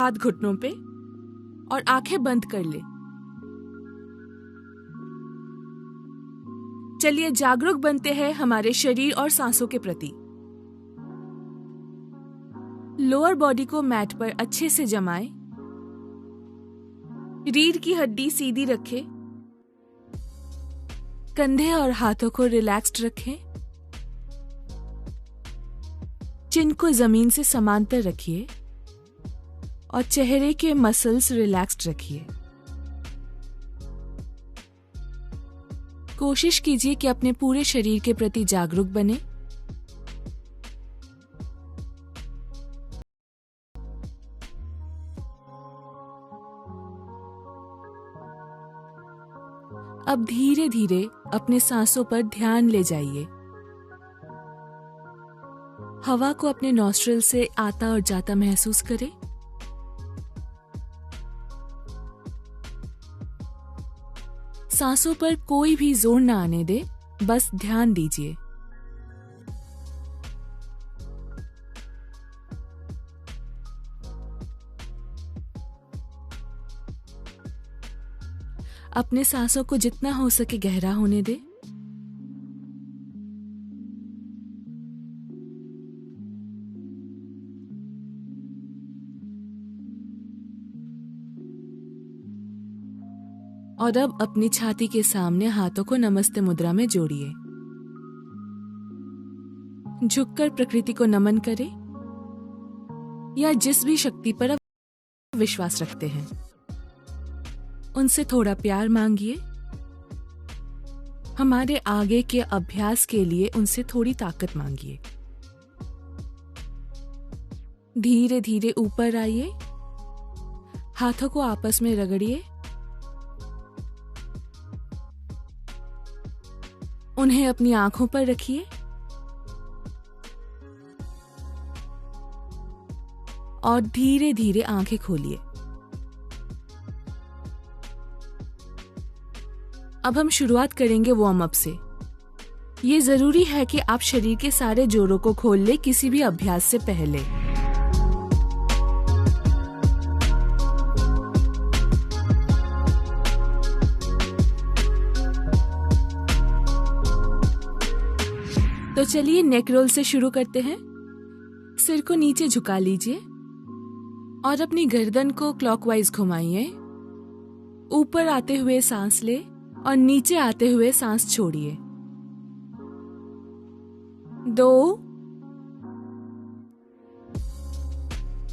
हाथ घुटनों पे और आंखें बंद कर ले। चलिए जागरूक बनते हैं हमारे शरीर और सांसों के प्रति। लोअर बॉडी को मैट पर अच्छे से जमाएं। रीढ़ की हड्डी सीधी रखें। कंधे और हाथों को रिलैक्स्ड रखें। चिन को जमीन से समांतर रखिए और चेहरे के मसल्स रिलैक्स्ड रखिए। कोशिश कीजिए कि अपने पूरे शरीर के प्रति जागरूक बने। अब धीरे धीरे अपने सांसों पर ध्यान ले जाइए। हवा को अपने नॉस्ट्रिल से आता और जाता महसूस करें। सांसों पर कोई भी जोर न आने दे, बस ध्यान दीजिए। अपने सांसों को जितना हो सके गहरा होने दे। और अब अपनी छाती के सामने हाथों को नमस्ते मुद्रा में जोड़िए। झुककर प्रकृति को नमन करें या जिस भी शक्ति पर आप विश्वास रखते हैं उनसे थोड़ा प्यार मांगिए। हमारे आगे के अभ्यास के लिए उनसे थोड़ी ताकत मांगिए। धीरे धीरे ऊपर आइए। हाथों को आपस में रगड़िए। उन्हें अपनी आंखों पर रखिए और धीरे धीरे आंखें खोलिए। अब हम शुरुआत करेंगे वार्म अप से। ये जरूरी है कि आप शरीर के सारे जोड़ों को खोल ले किसी भी अभ्यास से पहले। तो चलिए नेक रोल से शुरू करते हैं। सिर को नीचे झुका लीजिए और अपनी गर्दन को क्लॉकवाइज घुमाइए। ऊपर आते हुए सांस ले और नीचे आते हुए सांस छोड़िए। 2,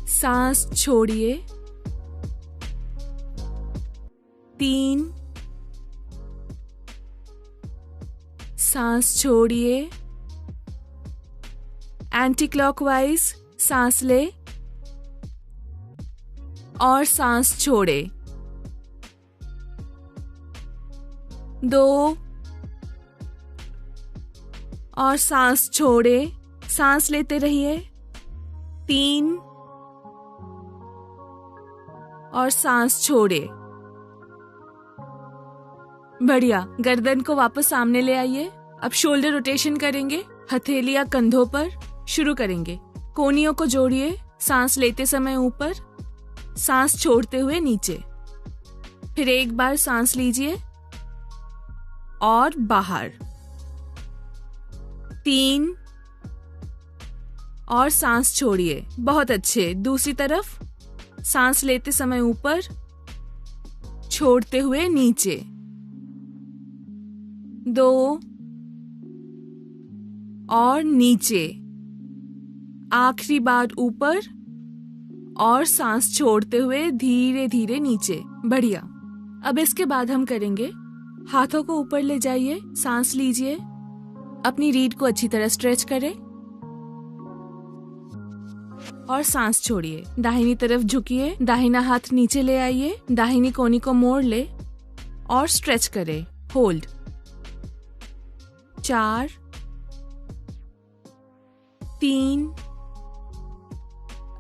सांस छोड़िए। 3, सांस छोड़िए। एंटी क्लॉकवाइज सांस ले और सांस छोड़े। 2 और सांस छोड़े। सांस लेते रहिए। 3 और सांस छोड़े। बढ़िया। गर्दन को वापस सामने ले आइए। अब शोल्डर रोटेशन करेंगे। हथेलियां कंधों पर। शुरू करेंगे। कोहनियों को जोड़िए। सांस लेते समय ऊपर, सांस छोड़ते हुए नीचे। फिर एक बार सांस लीजिए और बाहर। 3 और सांस छोड़िए। बहुत अच्छे। दूसरी तरफ सांस लेते समय ऊपर, छोड़ते हुए नीचे। 2 और नीचे। आखिरी बार ऊपर और सांस छोड़ते हुए धीरे धीरे नीचे। बढ़िया। अब इसके बाद हम करेंगे, हाथों को ऊपर ले जाइए। सांस लीजिए। अपनी रीढ़ को अच्छी तरह स्ट्रेच करें और सांस छोड़िए। दाहिनी तरफ झुकिए। दाहिना हाथ नीचे ले आइए। दाहिनी कोहनी को मोड़ ले और स्ट्रेच करें। होल्ड। 4, 3,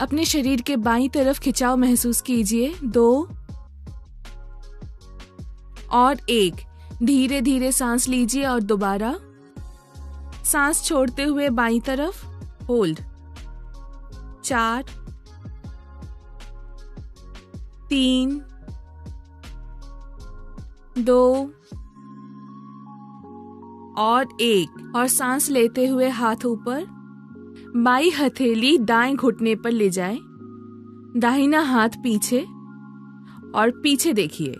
अपने शरीर के बाईं तरफ खिंचाव महसूस कीजिए। 2 और 1। धीरे धीरे सांस लीजिए और दोबारा सांस छोड़ते हुए बाईं तरफ। होल्ड। 4, 3, 2 और 1 और सांस लेते हुए हाथ ऊपर। बाई हथेली दाएं घुटने पर ले जाएं, दाहिना हाथ पीछे और पीछे देखिए।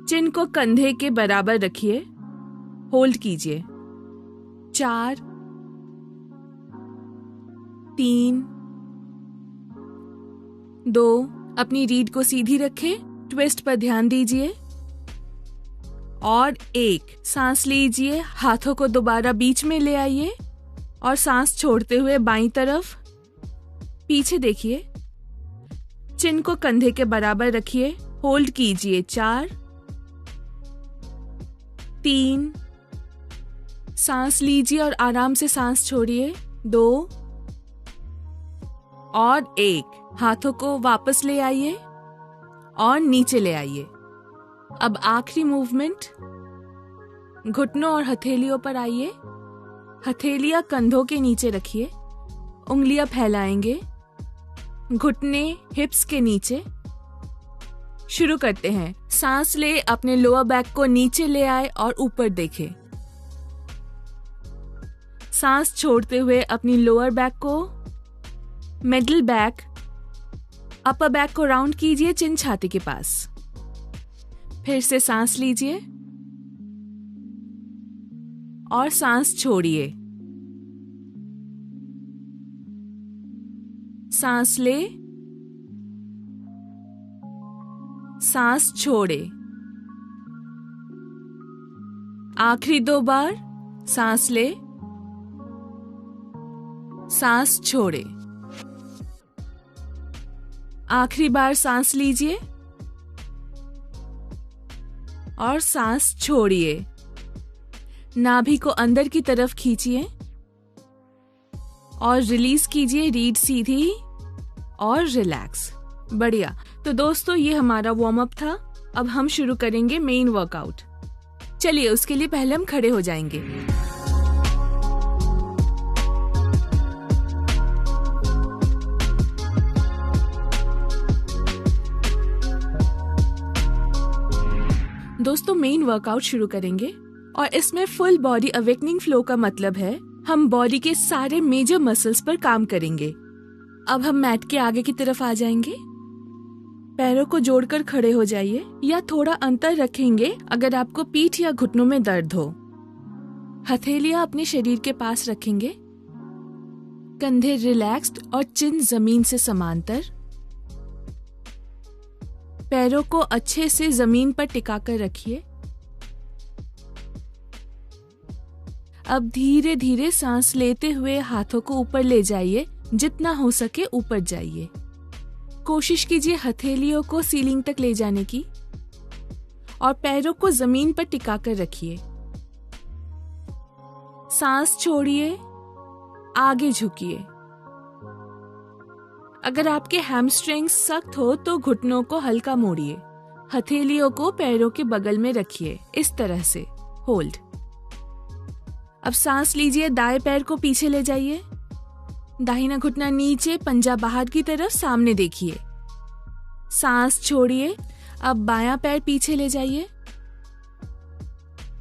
चिन को कंधे के बराबर रखिए, होल्ड कीजिए। 4, 3, 2, अपनी रीढ़ को सीधी रखें, ट्विस्ट पर ध्यान दीजिए। और 1, सांस लीजिए, हाथों को दोबारा बीच में ले आइए और सांस छोड़ते हुए बाईं तरफ पीछे देखिए। चिन को कंधे के बराबर रखिए, होल्ड कीजिए। 4, 3, सांस लीजिए और आराम से सांस छोड़िए। 2 और 1, हाथों को वापस ले आइए और नीचे ले आइए। अब आखिरी मूवमेंट, घुटनों और हथेलियों पर आइए। हथेलियां कंधों के नीचे रखिए, उंगलियां फैलाएंगे, घुटने हिप्स के नीचे। शुरू करते हैं। सांस ले, अपने लोअर बैक को नीचे ले आए और ऊपर देखें। सांस छोड़ते हुए अपनी लोअर बैक को, मिडिल बैक, अपर बैक को राउंड कीजिए चिन छाती के पास। फिर से सांस लीजिए और सांस छोड़िए। सांस ले, सांस छोड़े। आखिरी 2 बार, सांस ले, सांस छोड़े। आखिरी बार सांस लीजिए और सांस छोड़िए। नाभि को अंदर की तरफ खींचिए और रिलीज कीजिए, रीढ़ सीधी और रिलैक्स। बढ़िया। तो दोस्तों, ये हमारा वार्म अप था। अब हम शुरू करेंगे मेन वर्कआउट। चलिए, उसके लिए पहले हम खड़े हो जाएंगे। दोस्तों, मेन वर्कआउट शुरू करेंगे और इसमें फुल बॉडी अवेकनिंग फ्लो का मतलब है हम बॉडी के सारे मेजर मसल्स पर काम करेंगे। अब हम मैट के आगे की तरफ आ जाएंगे। पैरों को जोड़कर खड़े हो जाइए या थोड़ा अंतर रखेंगे अगर आपको पीठ या घुटनों में दर्द हो। हथेलियां अपने शरीर के पास रखेंगे, कंधे रिलैक्स्ड और चिन जमीन से समांतर। पैरों को अच्छे से जमीन पर टिकाकर रखिए। अब धीरे धीरे सांस लेते हुए हाथों को ऊपर ले जाइए, जितना हो सके ऊपर जाइए। कोशिश कीजिए हथेलियों को सीलिंग तक ले जाने की और पैरों को जमीन पर टिकाकर रखिए। सांस छोड़िए, आगे झुकिए। अगर आपके हैमस्ट्रिंग्स सख्त हो तो घुटनों को हल्का मोड़िए। हथेलियों को पैरों के बगल में रखिए, इस तरह से। होल्ड। अब सांस लीजिए, दाएं पैर को पीछे ले जाइए, दाहिना घुटना नीचे, पंजा बाहर की तरफ सामने देखिए। सांस छोड़िए। अब बायां पैर पीछे ले जाइए,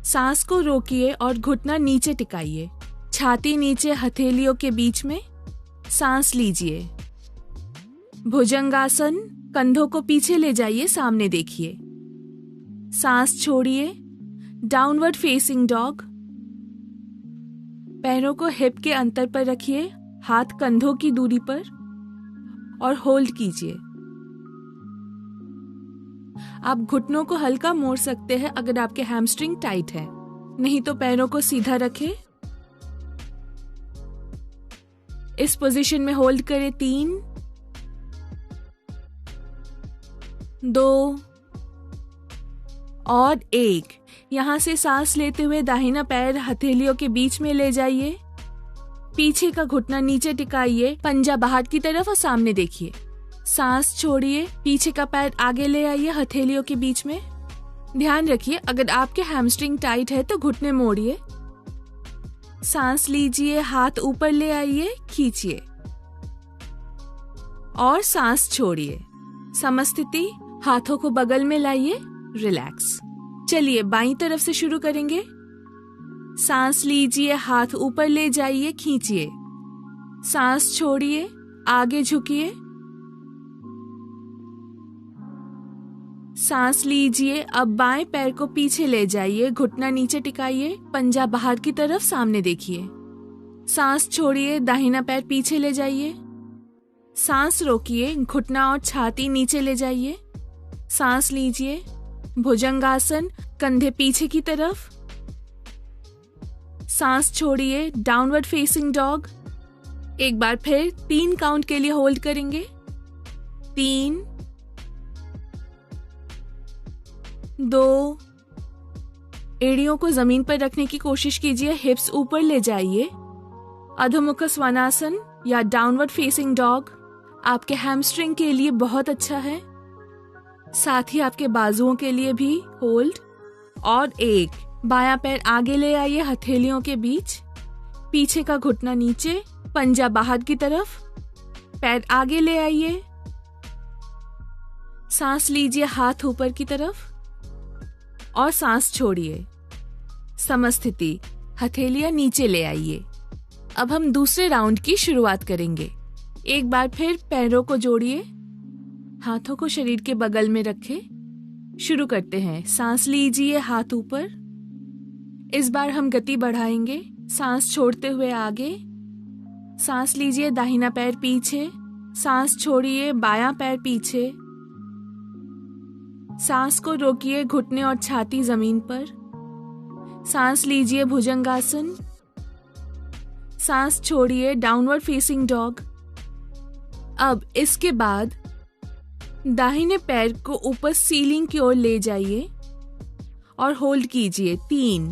सांस को रोकिए और घुटना नीचे टिकाइए। छाती नीचे हथेलियों के बीच में। सांस लीजिए। भुजंगासन, कंधों को पीछे ले जाइए, सामने देखिए। सांस छोड़िए। Downward facing dog. पैरों को हिप के अंतर पर रखिए, हाथ कंधों की दूरी पर, और होल्ड कीजिए। आप घुटनों को हल्का मोड़ सकते हैं अगर आपके हैमस्ट्रिंग टाइट है, नहीं तो पैरों को सीधा रखें। इस पोजीशन में होल्ड करें। 3, 2 और 1। यहां से सांस लेते हुए दाहिना पैर हथेलियों के बीच में ले जाइए। पीछे का घुटना नीचे टिकाइए, पंजा बाहर की तरफ और सामने देखिए। सांस छोड़िए, पीछे का पैर आगे ले आइए हथेलियों के बीच में। ध्यान रखिए अगर आपके हैमस्ट्रिंग टाइट है तो घुटने मोड़िए। सांस लीजिए, हाथ ऊपर ले आइए, खींचिए और सांस छोड़िए। समस्थिति, हाथों को बगल में लाइए, रिलैक्स। चलिए बाईं तरफ से शुरू करेंगे। सांस लीजिए, हाथ ऊपर ले जाइए, खींचिए। सांस छोड़िए, आगे झुकिए। सांस लीजिए, अब बाएं पैर को पीछे ले जाइए, घुटना नीचे टिकाइए, पंजा बाहर की तरफ सामने देखिए। सांस छोड़िए, दाहिना पैर पीछे ले जाइए। सांस रोकिए, घुटना और छाती नीचे ले जाइए। सांस लीजिए, भुजंगासन, कंधे पीछे की तरफ। सांस छोड़िए, डाउनवर्ड फेसिंग डॉग। एक बार फिर 3 काउंट के लिए होल्ड करेंगे। 3, 2, एड़ियों को जमीन पर रखने की कोशिश कीजिए, हिप्स ऊपर ले जाइए। अधोमुख स्वानासन या डाउनवर्ड फेसिंग डॉग आपके हैमस्ट्रिंग के लिए बहुत अच्छा है, साथ ही आपके बाजुओं के लिए भी। होल्ड। और 1, बायां पैर आगे ले आइए, हथेलियों के बीच, पीछे का घुटना नीचे, पंजा बाहर की तरफ, पैर आगे ले आइए। सांस लीजिए, हाथ ऊपर की तरफ और सांस छोड़िए। समस्थिति, हथेलियां नीचे ले आइए। अब हम दूसरे राउंड की शुरुआत करेंगे। एक बार फिर पैरों को जोड़िए, हाथों को शरीर के बगल में रखें। शुरू करते हैं। सांस लीजिए, हाथ ऊपर। इस बार हम गति बढ़ाएंगे, सांस छोड़ते हुए आगे। सांस लीजिए, दाहिना पैर पीछे। सांस छोड़िए, बायां पैर पीछे। सांस को रोकिए, घुटने और छाती जमीन पर। सांस लीजिए, भुजंगासन। सांस छोड़िए, डाउनवर्ड फेसिंग डॉग। अब इसके बाद दाहिने पैर को ऊपर सीलिंग की ओर ले जाइए और होल्ड कीजिए। 3,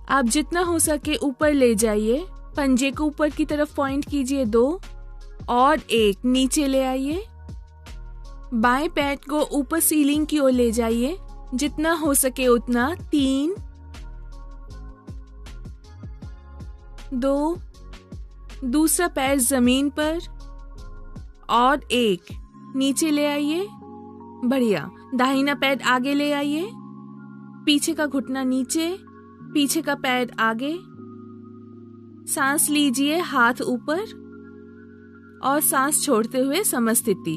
आप जितना हो सके ऊपर ले जाइए, पंजे को ऊपर की तरफ पॉइंट कीजिए। 2 और 1, नीचे ले आइए। बाएं पैर को ऊपर सीलिंग की ओर ले जाइए, जितना हो सके उतना। 3, 2, दूसरा पैर जमीन पर और 1, नीचे ले आइए। बढ़िया। दाहिना पैर आगे ले आइए, पीछे का घुटना नीचे, पीछे का पैर आगे। सांस लीजिए, हाथ ऊपर और सांस छोड़ते हुए समस्थिति।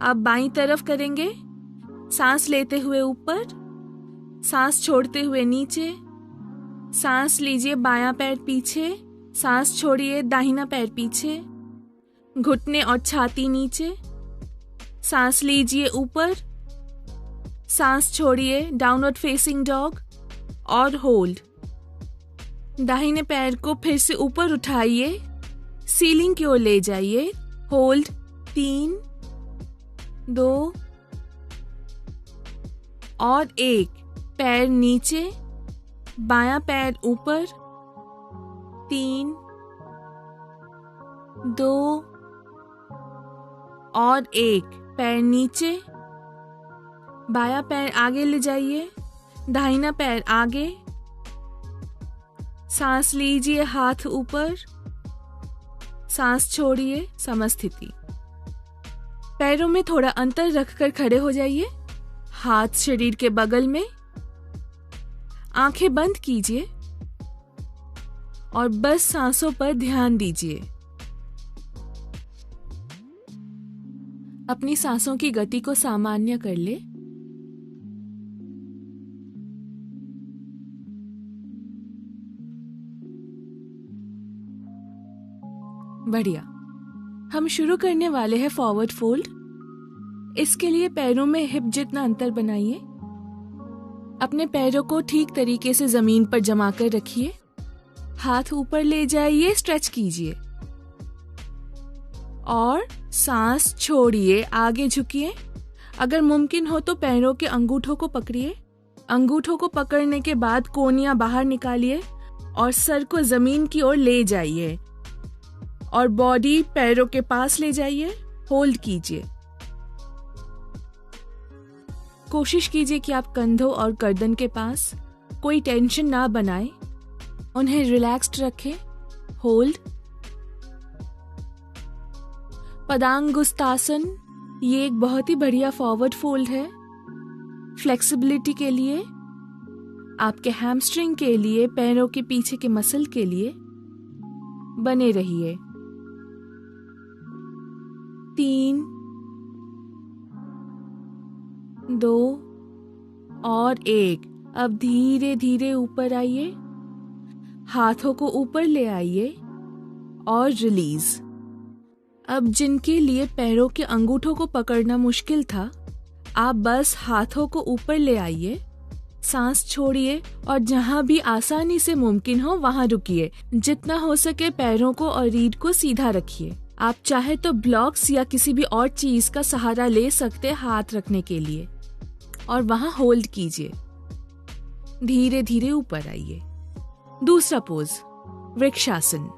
अब बाईं तरफ करेंगे। सांस लेते हुए ऊपर, सांस छोड़ते हुए नीचे। सांस लीजिए, बायां पैर पीछे। सांस छोड़िए, दाहिना पैर पीछे, घुटने और छाती नीचे। सांस लीजिए, ऊपर। सांस छोड़िए, डाउनवर्ड फेसिंग डॉग और होल्ड। दाहिने पैर को फिर से ऊपर उठाइए, सीलिंग की ओर ले जाइए। होल्ड। 3, 2 और 1, पैर नीचे, बायां पैर ऊपर। 3, 2 और 1, पैर नीचे, बायां पैर आगे ले जाइए, दाहिना पैर आगे। सांस लीजिए, हाथ ऊपर। सांस छोड़िए, समस्थिति। पैरों में थोड़ा अंतर रखकर खड़े हो जाइए, हाथ शरीर के बगल में। आंखें बंद कीजिए और बस सांसों पर ध्यान दीजिए। अपनी सांसों की गति को सामान्य कर ले। बढ़िया। हम शुरू करने वाले हैं फॉरवर्ड फोल्ड। इसके लिए पैरों में हिप जितना अंतर बनाइए। अपने पैरों को ठीक तरीके से जमीन पर जमा कर रखिए। हाथ ऊपर ले जाइए, स्ट्रेच कीजिए और सांस छोड़िए, आगे झुकिए। अगर मुमकिन हो तो पैरों के अंगूठों को पकड़िए। अंगूठों को पकड़ने के बाद कोहनियां बाहर निकालिए और सर को जमीन की ओर ले जाइए और बॉडी पैरों के पास ले जाइए। होल्ड कीजिए। कोशिश कीजिए कि आप कंधों और गर्दन के पास कोई टेंशन ना बनाएं, उन्हें रिलैक्स्ड रखें। होल्ड। पदांगुस्तासन ये एक बहुत ही बढ़िया फॉरवर्ड फोल्ड है। फ्लेक्सिबिलिटी के लिए, आपके हैमस्ट्रिंग के लिए, पैरों के पीछे के मसल के लिए। बने रहिए। 3, 2 और 1। अब धीरे धीरे ऊपर आइए, हाथों को ऊपर ले आइए और रिलीज। अब जिनके लिए पैरों के अंगूठों को पकड़ना मुश्किल था, आप बस हाथों को ऊपर ले आइए, सांस छोड़िए और जहां भी आसानी से मुमकिन हो वहां रुकिए। जितना हो सके पैरों को और रीढ़ को सीधा रखिए। आप चाहे तो ब्लॉक्स या किसी भी और चीज का सहारा ले सकते हाथ रखने के लिए, और वहां होल्ड कीजिए। धीरे धीरे ऊपर आइए। दूसरा पोज, वृक्षासन।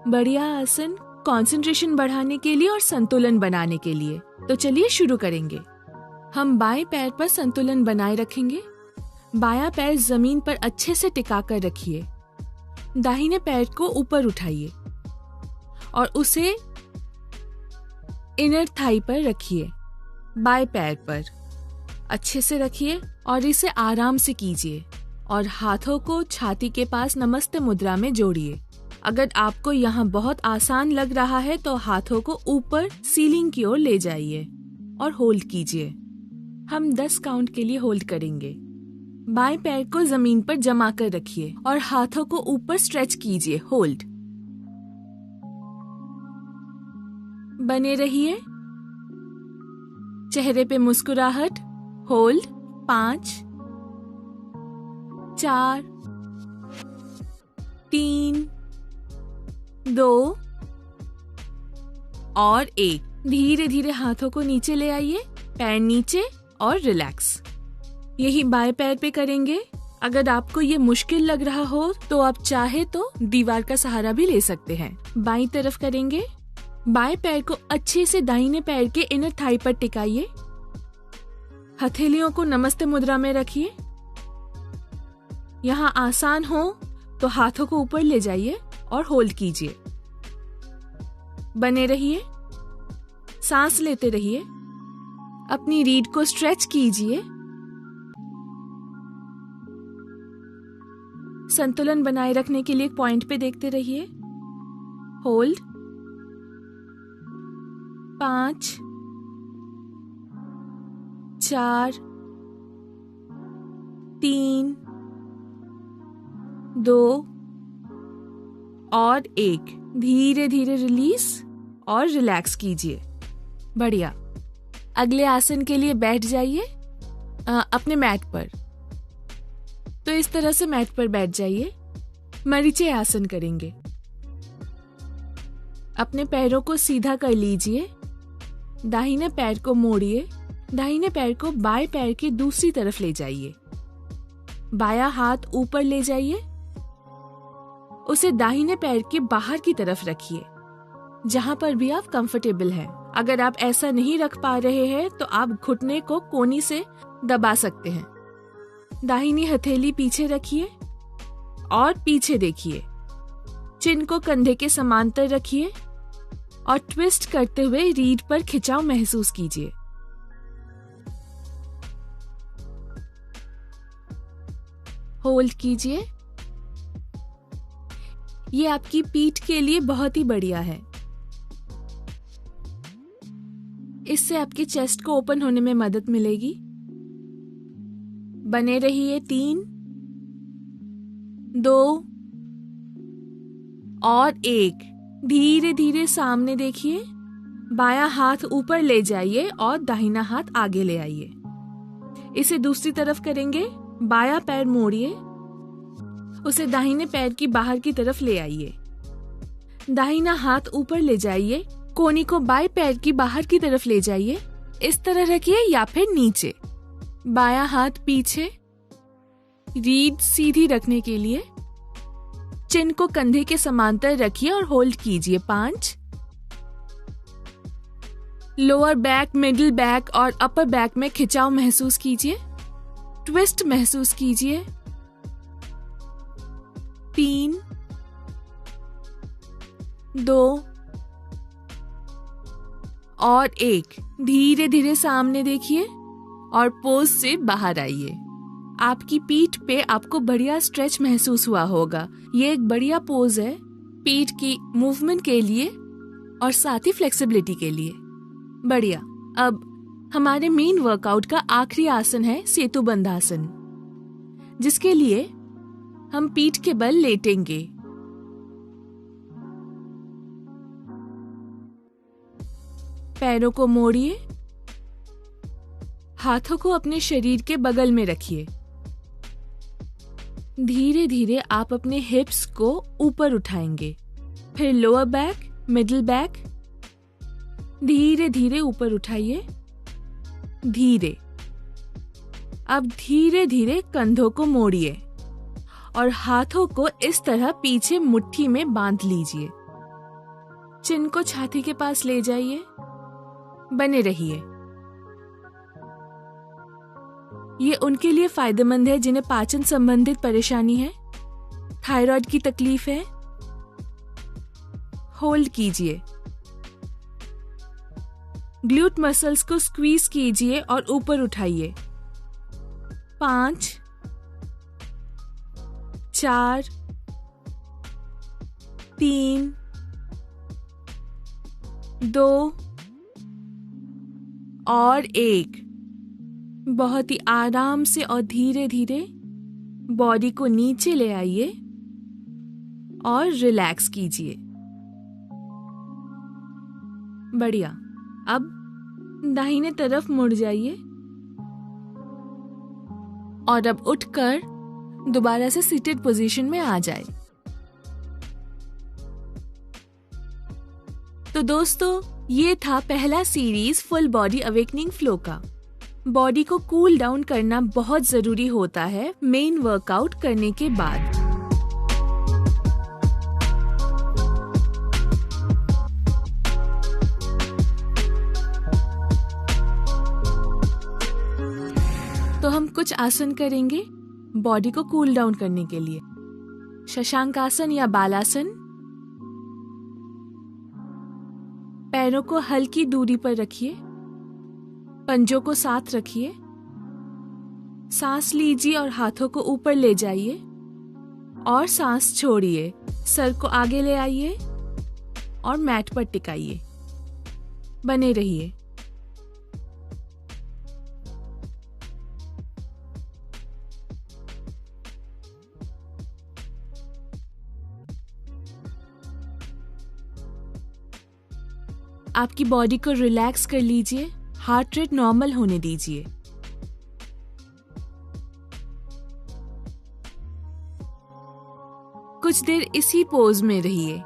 बढ़िया आसन, कंसंट्रेशन बढ़ाने के लिए और संतुलन बनाने के लिए। तो चलिए शुरू करेंगे। हम बाएं पैर पर संतुलन बनाए रखेंगे। बायां पैर जमीन पर अच्छे से टिका कर रखिए। दाहिने पैर को ऊपर उठाइए और उसे इनर थाई पर रखिए। बाएं पैर पर अच्छे से रखिए और इसे आराम से कीजिए और हाथों को छाती के पास नमस्ते मुद्रा में जोड़िए। अगर आपको यहाँ बहुत आसान लग रहा है तो हाथों को ऊपर सीलिंग की ओर ले जाइए और होल्ड कीजिए। हम 10 काउंट के लिए होल्ड करेंगे। बाएं पैर को जमीन पर जमा कर रखिए और हाथों को ऊपर स्ट्रेच कीजिए। होल्ड। बने रहिए। चेहरे पे मुस्कुराहट। होल्ड। 5, 4, 3, 2 और 1। धीरे धीरे हाथों को नीचे ले आइए, पैर नीचे और रिलैक्स। यही बाएं पैर पे करेंगे। अगर आपको ये मुश्किल लग रहा हो तो आप चाहे तो दीवार का सहारा भी ले सकते हैं। बाईं तरफ करेंगे। बाएं पैर को अच्छे से दाहिने पैर के इनर थाई पर टिकाइए। हथेलियों को नमस्ते मुद्रा में रखिए। यहाँ आसान हो तो हाथों को ऊपर ले जाइए और होल्ड कीजिए। बने रहिए। सांस लेते रहिए। अपनी रीढ़ को स्ट्रेच कीजिए। संतुलन बनाए रखने के लिए एक पॉइंट पे देखते रहिए। होल्ड। 5, 4, 3, 2 और 1। धीरे धीरे रिलीज और रिलैक्स कीजिए। बढ़िया। अगले आसन के लिए बैठ जाइए अपने मैट पर। तो इस तरह से मैट पर बैठ जाइए। मरीचे आसन करेंगे। अपने पैरों को सीधा कर लीजिए। दाहिने पैर को मोड़िए। दाहिने पैर को बाएं पैर की दूसरी तरफ ले जाइए। बायां हाथ ऊपर ले जाइए। उसे दाहिने पैर के बाहर की तरफ रखिए, जहां पर भी आप कंफर्टेबल हैं। अगर आप ऐसा नहीं रख पा रहे हैं तो आप घुटने को कोहनी से दबा सकते हैं। दाहिनी हथेली पीछे रखिए और पीछे देखिए। चिन को कंधे के समांतर रखिए और ट्विस्ट करते हुए रीढ़ पर खिंचाव महसूस कीजिए। होल्ड कीजिए। ये आपकी पीठ के लिए बहुत ही बढ़िया है। इससे आपके चेस्ट को ओपन होने में मदद मिलेगी। बने रहिए। 3, 2 और 1। धीरे धीरे सामने देखिए। बायां हाथ ऊपर ले जाइए और दाहिना हाथ आगे ले आइए। इसे दूसरी तरफ करेंगे। बायां पैर मोड़िए। उसे दाहिने पैर की बाहर की तरफ ले आइए। दाहिना हाथ ऊपर ले जाइए। कोहनी को बाएं पैर की बाहर की तरफ ले जाइए। इस तरह रखिए या फिर नीचे। बायां हाथ पीछे। रीढ़ सीधी रखने के लिए चिन को कंधे के समांतर रखिए और होल्ड कीजिए। 5। लोअर बैक, मिडिल बैक और अपर बैक में खिंचाव महसूस कीजिए। ट्विस्ट महसूस कीजिए। 3, 2 और एक। धीरे धीरे सामने देखिए और पोज से बाहर आइए। आपकी पीठ पे आपको बढ़िया स्ट्रेच महसूस हुआ होगा। ये एक बढ़िया पोज है पीठ की मूवमेंट के लिए और साथ ही फ्लेक्सिबिलिटी के लिए। बढ़िया। अब हमारे मेन वर्कआउट का आखिरी आसन है सेतु बंधासन, जिसके लिए हम पीठ के बल लेटेंगे। पैरों को मोड़िए, हाथों को अपने शरीर के बगल में रखिए। धीरे धीरे आप अपने हिप्स को ऊपर उठाएंगे, फिर लोअर बैक, मिडिल बैक, धीरे धीरे ऊपर उठाइए। धीरे। अब धीरे धीरे कंधों को मोड़िए और हाथों को इस तरह पीछे मुट्ठी में बांध लीजिए। चिन को छाती के पास ले जाइए। बने रहिए। ये उनके लिए फायदेमंद है जिन्हें पाचन संबंधित परेशानी है, थायराइड की तकलीफ है। होल्ड कीजिए। ग्लूट मसल्स को स्क्वीज कीजिए और ऊपर उठाइए। 5, 4, 3, 2 और 1। बहुत ही आराम से और धीरे धीरे बॉडी को नीचे ले आइए और रिलैक्स कीजिए। बढ़िया। अब दाहिने तरफ मुड़ जाइए और अब उठकर दोबारा से सीटेड पोजीशन में आ जाए। तो दोस्तों, ये था पहला series full body awakening flow का। बॉडी को कूल डाउन करना बहुत जरूरी होता है मेन वर्कआउट करने के बाद। तो हम कुछ आसन करेंगे बॉडी को कूल डाउन करने के लिए। शशांक आसन या बालासन। पैरों को हल्की दूरी पर रखिए, पंजों को साथ रखिए, सांस लीजिए और हाथों को ऊपर ले जाइए और सांस छोड़िए। सर को आगे ले आइए और मैट पर टिकाइए। बने रहिए। आपकी बॉडी को रिलैक्स कर लीजिए, हार्ट रेट नॉर्मल होने दीजिए। कुछ देर इसी पोज में रहिए।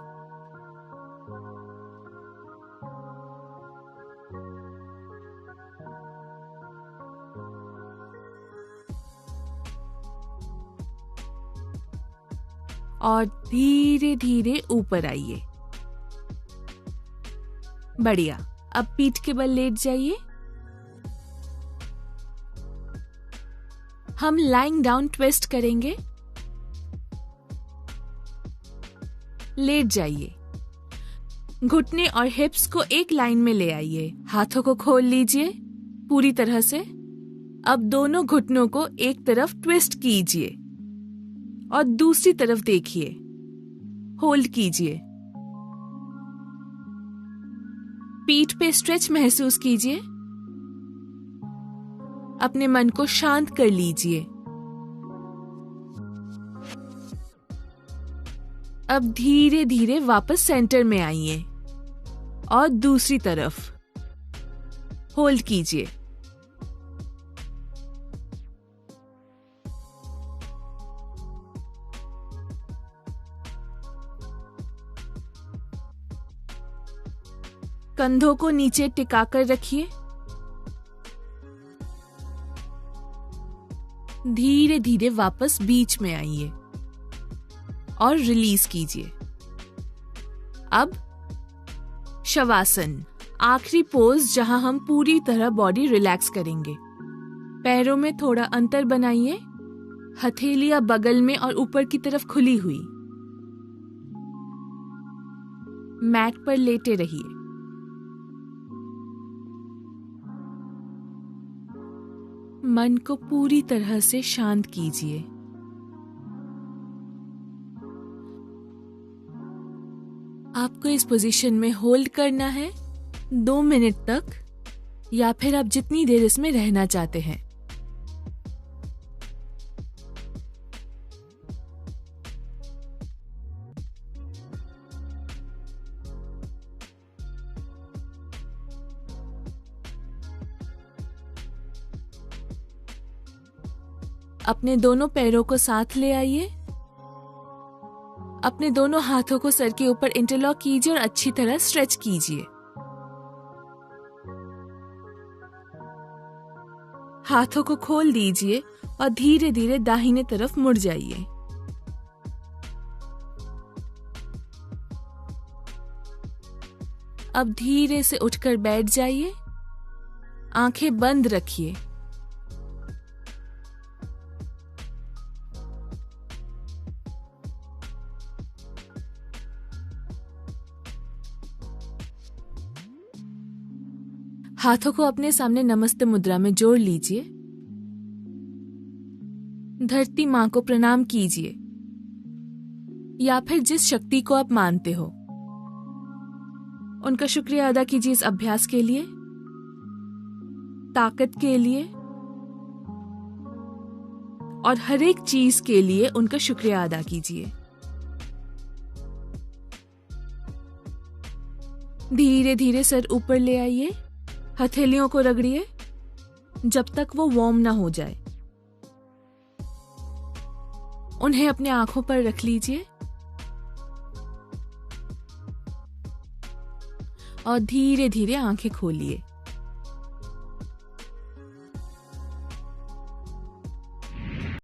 और धीरे धीरे ऊपर आइए। बढ़िया। अब पीठ के बल लेट जाइए। हम लाइंग डाउन ट्विस्ट करेंगे। लेट जाइए। घुटने और हिप्स को एक लाइन में ले आइए। हाथों को खोल लीजिए पूरी तरह से। अब दोनों घुटनों को एक तरफ ट्विस्ट कीजिए और दूसरी तरफ देखिए। होल्ड कीजिए। पीठ पे स्ट्रेच महसूस कीजिए। अपने मन को शांत कर लीजिए। अब धीरे धीरे वापस सेंटर में आइए और दूसरी तरफ। होल्ड कीजिए। कंधों को नीचे टिकाकर रखिए। धीरे धीरे वापस बीच में आइए और रिलीज कीजिए। अब शवासन, आखिरी पोज जहां हम पूरी तरह बॉडी रिलैक्स करेंगे। पैरों में थोड़ा अंतर बनाइए। हथेलियां बगल में और ऊपर की तरफ खुली हुई। मैट पर लेटे रहिए। मन को पूरी तरह से शांत कीजिए। आपको इस पोजीशन में होल्ड करना है 2 मिनट तक, या फिर आप जितनी देर इसमें रहना चाहते हैं। अपने दोनों पैरों को साथ ले आइए। अपने दोनों हाथों को सर के ऊपर इंटरलॉक कीजिए और अच्छी तरह स्ट्रेच कीजिए। हाथों को खोल दीजिए और धीरे धीरे दाहिने तरफ मुड़ जाइए। अब धीरे से उठकर बैठ जाइए। आंखें बंद रखिए। हाथों को अपने सामने नमस्ते मुद्रा में जोड़ लीजिए। धरती मां को प्रणाम कीजिए, या फिर जिस शक्ति को आप मानते हो उनका शुक्रिया अदा कीजिए इस अभ्यास के लिए, ताकत के लिए और हर एक चीज के लिए उनका शुक्रिया अदा कीजिए। धीरे धीरे सर ऊपर ले आइए। हथेलियों को रगड़िए जब तक वो वार्म ना हो जाए। उन्हें अपने आंखों पर रख लीजिए और धीरे धीरे आंखें खोलिए।